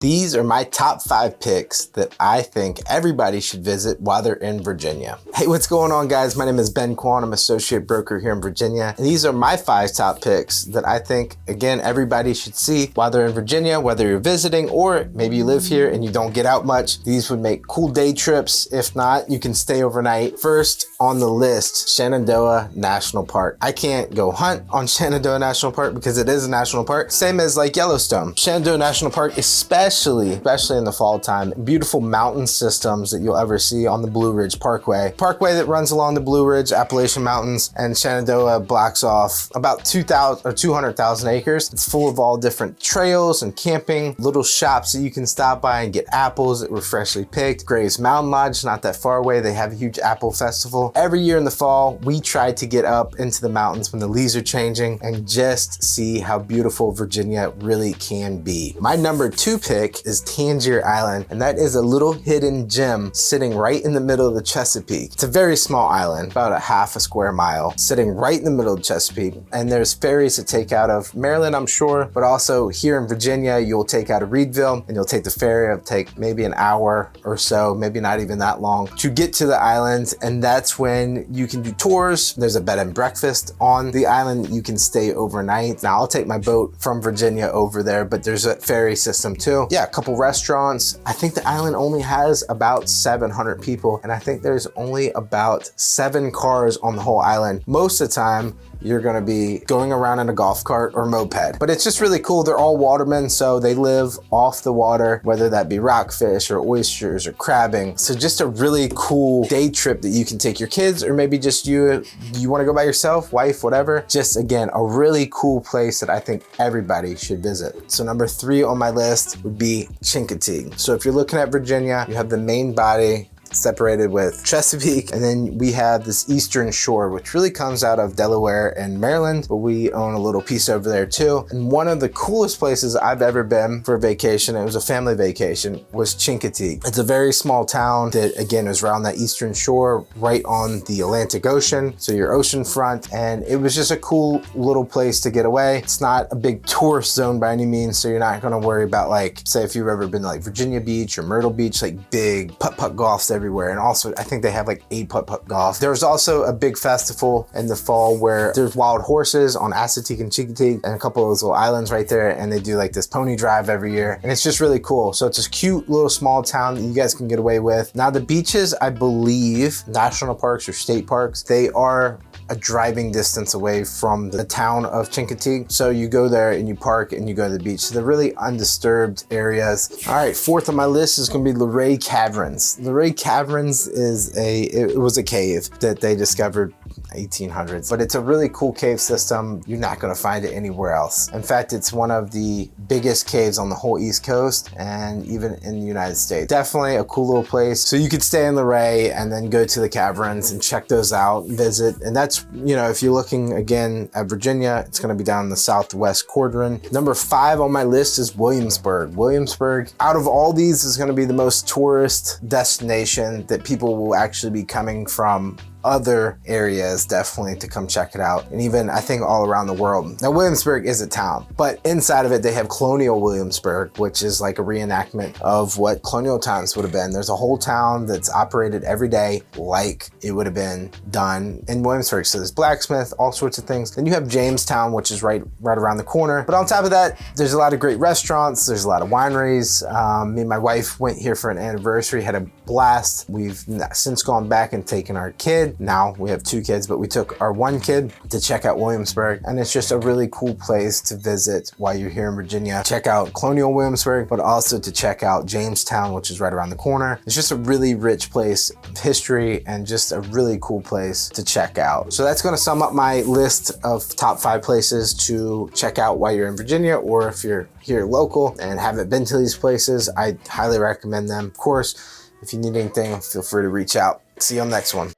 These are my top 5 picks that I think everybody should visit while they're in Virginia. Hey, what's going on, guys? My name is Ben Kwan. I'm associate broker here in Virginia. And these are my 5 top picks that I think, again, everybody should see while they're in Virginia, whether you're visiting or maybe you live here and you don't get out much. These would make cool day trips. If not, you can stay overnight. First on the list, Shenandoah National Park. I can't go hunt on Shenandoah National Park because it is a national park. Same as like Yellowstone. Shenandoah National Park, especially in the fall time, beautiful mountain systems that you'll ever see on the Blue Ridge Parkway that runs along the Blue Ridge Appalachian Mountains, and Shenandoah blocks off about 200,000 acres. It's full of all different trails and camping, little shops that you can stop by and get apples that were freshly picked. Graves Mountain Lodge, not that far away, they have a huge apple festival. Every year in the fall, we try to get up into the mountains when the leaves are changing and just see how beautiful Virginia really can be. My number 2 pick is Tangier Island, and that is a little hidden gem sitting right in the middle of the Chesapeake. It's a very small island, about a half a square mile, sitting right in the middle of Chesapeake, and there's ferries that take out of Maryland, I'm sure, but also here in Virginia, you'll take out of Reedville, and you'll take the ferry. It'll take maybe an hour or so, maybe not even that long, to get to the island, and that's when you can do tours. There's a bed and breakfast on the island. You can stay overnight. Now, I'll take my boat from Virginia over there, but there's a ferry system too. Yeah, a couple restaurants. I think the island only has about 700 people, and I think there's only about 7 cars on the whole island. Most of the time, you're gonna be going around in a golf cart or moped. But it's just really cool. They're all watermen, so they live off the water, whether that be rockfish or oysters or crabbing. So just a really cool day trip that you can take your kids, or maybe just you wanna go by yourself, wife, whatever. Just again, a really cool place that I think everybody should visit. So number 3 on my list would be Chincoteague. So if you're looking at Virginia, you have the main body separated with Chesapeake, and then we have this eastern shore, which really comes out of Delaware and Maryland, but we own a little piece over there too. And one of the coolest places I've ever been for a vacation, it was a family vacation, was Chincoteague. It's a very small town that, again, is around that eastern shore, right on the Atlantic Ocean, so you're oceanfront, and it was just a cool little place to get away. It's not a big tourist zone by any means, so you're not gonna worry about, like, say if you've ever been to like Virginia Beach or Myrtle Beach, like big putt-putt golfs everywhere. And also, I think they have like 8 putt-putt golf. There's also a big festival in the fall where there's wild horses on Assateague and Chincoteague and a couple of those little islands right there, and they do like this pony drive every year, and it's just really cool. So it's a cute little small town that you guys can get away with. Now the beaches, I believe, national parks or state parks, they are a driving distance away from the town of Chincoteague. So you go there and you park and you go to the beach. So they're really undisturbed areas. All right, 4th on my list is gonna be Luray Caverns. Luray Caverns is it was a cave that they discovered 1800s, but it's a really cool cave system. You're not gonna find it anywhere else. In fact, it's one of the biggest caves on the whole East Coast and even in the United States. Definitely a cool little place. So you could stay in Luray and then go to the Caverns and check those out, visit. And that's, you know, if you're looking again at Virginia, it's gonna be down in the southwest quadrant. Number 5 on my list is Williamsburg. Williamsburg, out of all these, is gonna be the most tourist destination that people will actually be coming from other areas definitely to come check it out, and even I think all around the world. Now Williamsburg is a town, but inside of it they have Colonial Williamsburg, which is like a reenactment of what colonial times would have been. There's a whole town that's operated every day like it would have been done in Williamsburg. So there's blacksmith, all sorts of things. Then you have Jamestown, which is right around the corner. But on top of that, there's a lot of great restaurants, there's a lot of wineries. Me and my wife went here for an anniversary, had a blast. We've since gone back and taken our kid. Now we have 2 kids, but we took our 1 kid to check out Williamsburg, and it's just a really cool place to visit while you're here in Virginia. Check out Colonial Williamsburg, but also to check out Jamestown, which is right around the corner. It's just a really rich place of history and just a really cool place to check out. So that's gonna sum up my list of top 5 places to check out while you're in Virginia, or if you're here local and haven't been to these places, I highly recommend them. Of course, if you need anything, feel free to reach out. See you on the next one.